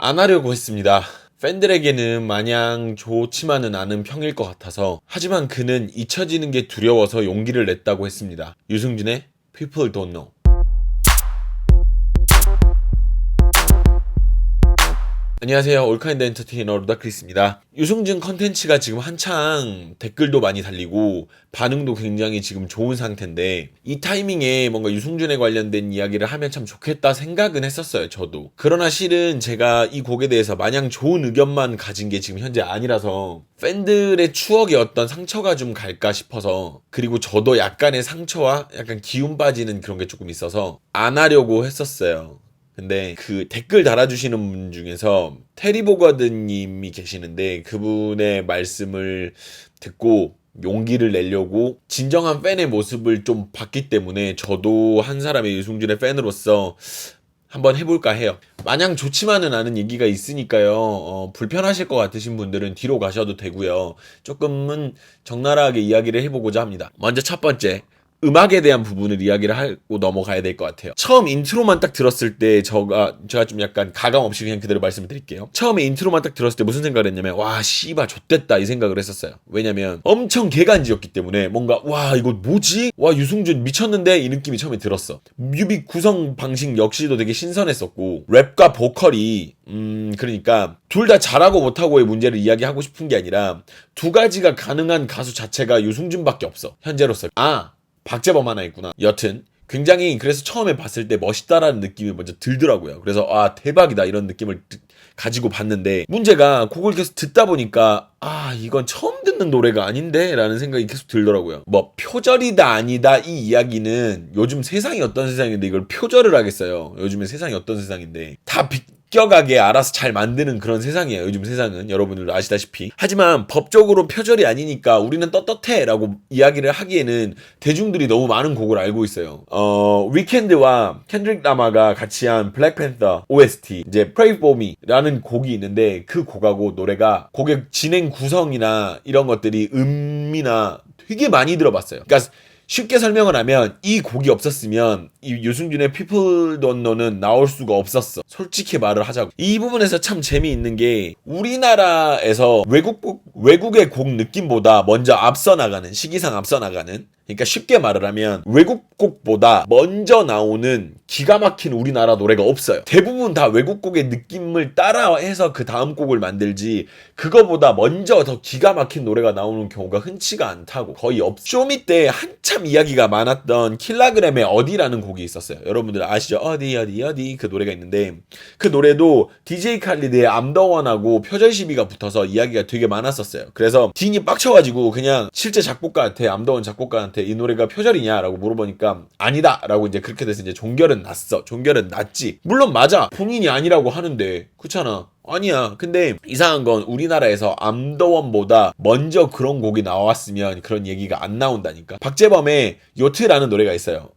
안 하려고 했습니다. 팬들에게는 마냥 좋지만은 않은 평일 것 같아서. 하지만 그는 잊혀지는 게 두려워서 용기를 냈다고 했습니다. 유승준의 People Don't Know. 안녕하세요. 올카인드 엔터테이너 루다크리스입니다. 유승준 컨텐츠가 지금 한창 댓글도 많이 달리고 반응도 굉장히 지금 좋은 상태인데, 이 타이밍에 뭔가 유승준에 관련된 이야기를 하면 참 좋겠다 생각은 했었어요, 저도. 그러나 실은 제가 이 곡에 대해서 마냥 좋은 의견만 가진 게 지금 현재 아니라서 팬들의 추억에 어떤 상처가 좀 갈까 싶어서, 그리고 저도 약간의 상처와 약간 기운 빠지는 그런 게 조금 있어서 안 하려고 했었어요. 근데 그 댓글 달아주시는 분 중에서 테리보거드님이 계시는데, 그분의 말씀을 듣고 용기를 내려고 진정한 팬의 모습을 좀 봤기 때문에 저도 한 사람의 유승준의 팬으로서 한번 해볼까 해요. 마냥 좋지만은 않은 얘기가 있으니까요. 불편하실 것 같으신 분들은 뒤로 가셔도 되고요. 조금은 적나라하게 이야기를 해보고자 합니다. 먼저 첫 번째, 음악에 대한 부분을 이야기를 하고 넘어가야 될 것 같아요. 처음 인트로만 딱 들었을 때 제가 좀 약간 가감 없이 그냥 그대로 말씀을 드릴게요. 처음에 인트로만 딱 들었을 때 무슨 생각을 했냐면, 와 씨발 좆됐다 이 생각을 했었어요. 왜냐면 엄청 개간지였기 때문에 뭔가 와 이거 뭐지? 와 유승준 미쳤는데 이 느낌이 처음에 들었어. 뮤비 구성 방식 역시도 되게 신선했었고, 랩과 보컬이 그러니까 둘 다 잘하고 못하고의 문제를 이야기하고 싶은 게 아니라 두 가지가 가능한 가수 자체가 유승준밖에 없어, 현재로서. 박재범 하나 있구나. 여튼 굉장히, 그래서 처음에 봤을 때 멋있다라는 느낌이 먼저 들더라고요. 그래서 대박이다 이런 느낌을 가지고 봤는데, 문제가 곡을 계속 듣다 보니까 이건 처음 듣는 노래가 아닌데 라는 생각이 계속 들더라고요. 뭐 표절이다 아니다 이 이야기는, 요즘 세상이 어떤 세상인데 이걸 표절을 하겠어요. 요즘에 세상이 어떤 세상인데 다 껴가게 알아서 잘 만드는 그런 세상이에요, 요즘 세상은. 여러분들도 아시다시피. 하지만 법적으로 표절이 아니니까 우리는 떳떳해 라고 이야기를 하기에는 대중들이 너무 많은 곡을 알고 있어요. 위켄드와 켄드릭 라마가 같이 한 블랙팬서 OST 이제 Pray For Me 라는 곡이 있는데, 그 곡하고 노래가, 곡의 진행 구성이나 이런 것들이 음이나 되게 많이 들어봤어요. 그러니까 쉽게 설명을 하면, 이 곡이 없었으면 이 유승준의 People Don't Know는 나올 수가 없었어. 솔직히 말을 하자고. 이 부분에서 참 재미있는 게, 우리나라에서 외국의 곡 느낌보다 먼저 앞서 나가는, 시기상 앞서 나가는, 그러니까 쉽게 말을 하면 외국 곡보다 먼저 나오는 기가 막힌 우리나라 노래가 없어요. 대부분 다 외국 곡의 느낌을 따라해서 그 다음 곡을 만들지, 그거보다 먼저 더 기가 막힌 노래가 나오는 경우가 흔치가 않다고, 거의 없어. 쇼미 때 한참 이야기가 많았던 킬라그램의 어디라는 곡이 있었어요. 여러분들 아시죠? 어디 그 노래가 있는데, 그 노래도 DJ 칼리드의 I'm the one하고 표절 시비가 붙어서 이야기가 되게 많았었어요. 그래서 딘이 빡쳐가지고 그냥 실제 작곡가한테, I'm the one 작곡가한테 이 노래가 표절이냐라고 물어보니까 아니다라고 이제 그렇게 돼서 이제 종결은 났어. 종결은 났지. 물론 맞아. 본인이 아니라고 하는데 그렇잖아. 아니야. 근데 이상한 건 우리나라에서 암더원보다 먼저 그런 곡이 나왔으면 그런 얘기가 안 나온다니까. 박재범의 요트라는 노래가 있어요.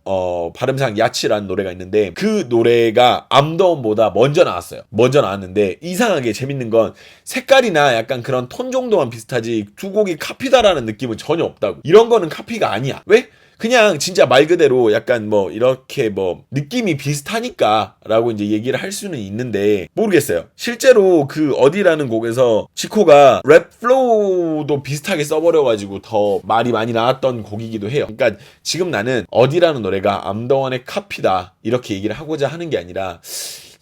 발음상 야치라는 노래가 있는데, 그 노래가 암더원보다 먼저 나왔어요. 먼저 나왔는데, 이상하게 재밌는 건 색깔이나 약간 그런 톤 정도만 비슷하지 두 곡이 카피다라는 느낌은 전혀 없다고. 이런 거는 카피가 아니야. 왜? 그냥 진짜 말 그대로 약간 뭐 이렇게 뭐 느낌이 비슷하니까 라고 이제 얘기를 할 수는 있는데, 모르겠어요. 실제로 그 어디라는 곡에서 지코가 랩 플로우도 비슷하게 써버려가지고 더 말이 많이 나왔던 곡이기도 해요. 그러니까 지금 나는 어디라는 노래가 암더원의 카피다 이렇게 얘기를 하고자 하는 게 아니라,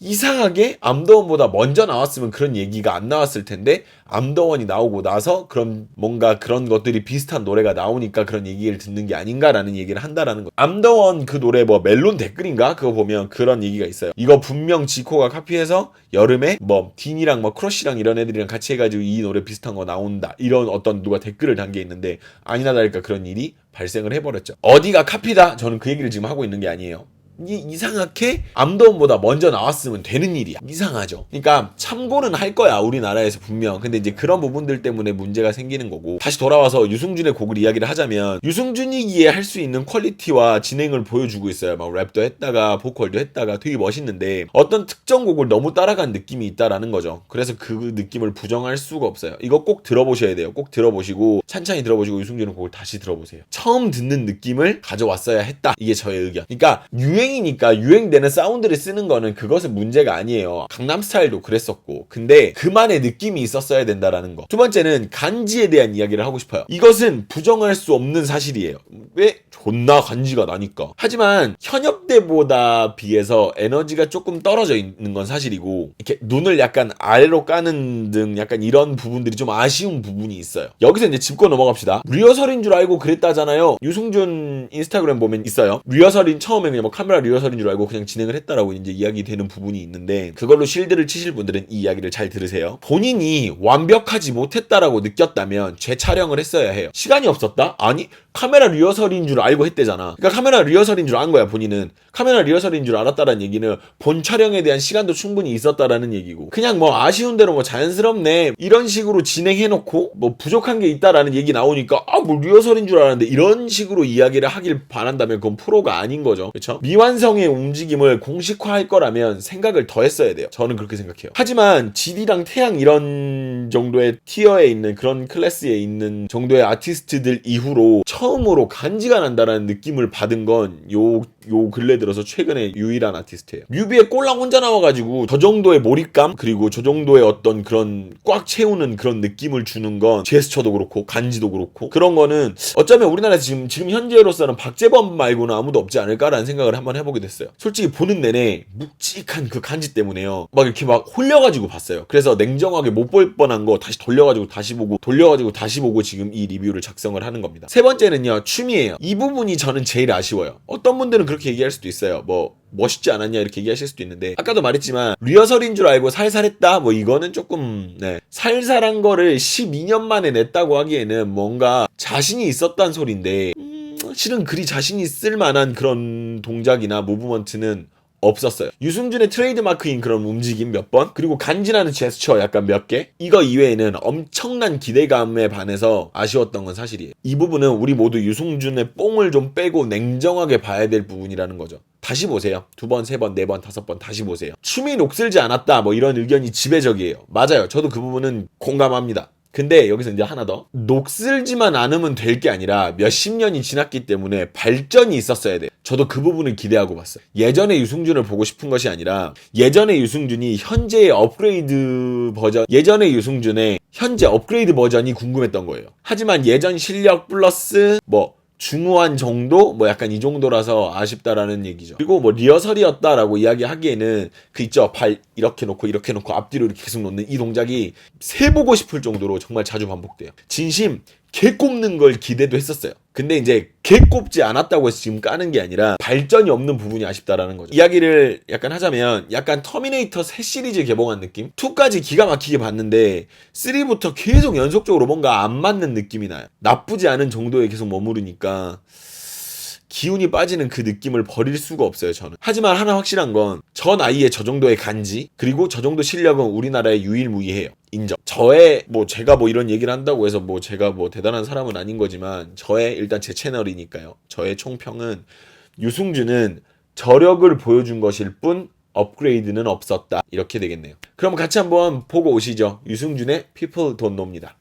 이상하게 암더원보다 먼저 나왔으면 그런 얘기가 안 나왔을 텐데, 암더원이 나오고 나서 그런 뭔가 그런 것들이 비슷한 노래가 나오니까 그런 얘기를 듣는 게 아닌가라는 얘기를 한다라는 거. 암더원 그 노래 뭐 멜론 댓글인가 그거 보면 그런 얘기가 있어요. 이거 분명 지코가 카피해서 여름에 뭐 딘이랑 뭐 크러쉬랑 이런 애들이랑 같이 해가지고 이 노래 비슷한 거 나온다, 이런 어떤 누가 댓글을 단 게 있는데, 아니나 다를까 그런 일이 발생을 해버렸죠. 어디가 카피다? 저는 그 얘기를 지금 하고 있는 게 아니에요. 이상하게 암더원보다 먼저 나왔으면 되는 일이야. 이상하죠. 그러니까 참고는 할 거야, 우리나라에서 분명. 근데 이제 그런 부분들 때문에 문제가 생기는 거고, 다시 돌아와서 유승준의 곡을 이야기를 하자면, 유승준이기에 할 수 있는 퀄리티와 진행을 보여주고 있어요. 막 랩도 했다가 보컬도 했다가 되게 멋있는데, 어떤 특정 곡을 너무 따라간 느낌이 있다라는 거죠. 그래서 그 느낌을 부정할 수가 없어요. 이거 꼭 들어보셔야 돼요. 꼭 들어보시고 찬찬히 들어보시고 유승준의 곡을 다시 들어보세요. 처음 듣는 느낌을 가져왔어야 했다, 이게 저의 의견. 그러니까 유행 유행이니까 유행되는 사운드를 쓰는 거는 그것은 문제가 아니에요. 강남스타일도 그랬었고. 근데 그만의 느낌이 있었어야 된다라는 거. 두 번째는 간지에 대한 이야기를 하고 싶어요. 이것은 부정할 수 없는 사실이에요. 왜? 존나 간지가 나니까. 하지만 현역 때보다 비해서 에너지가 조금 떨어져 있는 건 사실이고, 이렇게 눈을 약간 아래로 까는 등 약간 이런 부분들이 좀 아쉬운 부분이 있어요. 여기서 이제 짚고 넘어갑시다. 리허설인 줄 알고 그랬다잖아요. 유승준 인스타그램 보면 있어요. 리허설인 처음에 그냥 뭐 카메라 리허설인 줄 알고 그냥 진행을 했다라고 이제 이야기되는 부분이 있는데, 그걸로 실드를 치실 분들은 이 이야기를 잘 들으세요. 본인이 완벽하지 못했다라고 느꼈다면 재촬영을 했어야 해요. 시간이 없었다? 아니, 카메라 리허설인 줄 알고 했대잖아. 그러니까 카메라 리허설인 줄 안 거야, 본인은. 카메라 리허설인 줄 알았다라는 얘기는 본 촬영에 대한 시간도 충분히 있었다라는 얘기고, 그냥 뭐 아쉬운 대로 뭐 자연스럽네 이런 식으로 진행해놓고 뭐 부족한 게 있다라는 얘기 나오니까 뭐 리허설인 줄 알았는데 이런 식으로 이야기를 하길 바란다면 그건 프로가 아닌 거죠. 그렇죠? 미완성의 움직임을 공식화할 거라면 생각을 더 했어야 돼요. 저는 그렇게 생각해요. 하지만 GD랑 태양 이런 정도의 티어에 있는 그런 클래스에 있는 정도의 아티스트들 이후로 처음으로 간지가 난다라는 느낌을 받은 건 요 근래 들어서 최근에 유일한 아티스트예요. 뮤비에 꼴랑 혼자 나와가지고 저 정도의 몰입감 그리고 저 정도의 어떤 그런 꽉 채우는 그런 느낌을 주는 건 제스처도 그렇고 간지도 그렇고 그런 거는 어쩌면 우리나라에서 지금 현재로서는 박재범 말고는 아무도 없지 않을까라는 생각을 한번 해보게 됐어요. 솔직히 보는 내내 묵직한 그 간지 때문에요. 막 이렇게 막 홀려가지고 봤어요. 그래서 냉정하게 못 볼 뻔한 거 다시 돌려가지고 다시 보고 지금 이 리뷰를 작성을 하는 겁니다. 세 번째는요, 춤이에요. 이 부분이 저는 제일 아쉬워요. 어떤 분들은 그렇게 얘기할 수도 있어요. 뭐 멋있지 않았냐 이렇게 얘기하실 수도 있는데, 아까도 말했지만 리허설인 줄 알고 살살했다 뭐 이거는 조금 살살한 거를 12년 만에 냈다고 하기에는 뭔가 자신이 있었단 소린데, 실은 그리 자신이 있을 만한 그런 동작이나 무브먼트는 없었어요. 유승준의 트레이드마크인 그런 움직임 몇 번, 그리고 간지나는 제스처 약간 몇 개, 이거 이외에는 엄청난 기대감에 반해서 아쉬웠던 건 사실이에요. 이 부분은 우리 모두 유승준의 뽕을 좀 빼고 냉정하게 봐야 될 부분이라는 거죠. 다시 보세요. 2번, 3번, 4번, 5번 다시 보세요. 춤이 녹슬지 않았다 뭐 이런 의견이 지배적이에요. 맞아요. 저도 그 부분은 공감합니다. 근데 여기서 이제 하나 더, 녹슬지만 않으면 될 게 아니라 몇십 년이 지났기 때문에 발전이 있었어야 돼요. 저도 그 부분을 기대하고 봤어요. 예전의 유승준을 보고 싶은 것이 아니라 예전의 유승준이 현재의 업그레이드 버전, 예전의 유승준의 현재 업그레이드 버전이 궁금했던 거예요. 하지만 예전 실력 플러스 뭐 중후한 정도? 뭐 약간 이 정도라서 아쉽다라는 얘기죠. 그리고 뭐 리허설이었다라고 이야기하기에는 그 있죠. 발 이렇게 놓고 앞뒤로 이렇게 계속 놓는 이 동작이 세보고 싶을 정도로 정말 자주 반복돼요. 진심 개 꼽는 걸 기대도 했었어요. 근데 이제 개 꼽지 않았다고 해서 지금 까는 게 아니라 발전이 없는 부분이 아쉽다라는 거죠. 이야기를 약간 하자면 약간 터미네이터 새 시리즈 개봉한 느낌? 2까지 기가 막히게 봤는데 3부터 계속 연속적으로 뭔가 안 맞는 느낌이 나요. 나쁘지 않은 정도에 계속 머무르니까 기운이 빠지는 그 느낌을 버릴 수가 없어요, 저는. 하지만 하나 확실한 건 저 나이에 저 정도의 간지 그리고 저 정도 실력은 우리나라에 유일무이해요. 인정. 제가 뭐 이런 얘기를 한다고 해서 뭐 제가 뭐 대단한 사람은 아닌 거지만 일단 제 채널이니까요. 저의 총평은 유승준은 저력을 보여준 것일 뿐 업그레이드는 없었다. 이렇게 되겠네요. 그럼 같이 한번 보고 오시죠. 유승준의 People Don't Know입니다.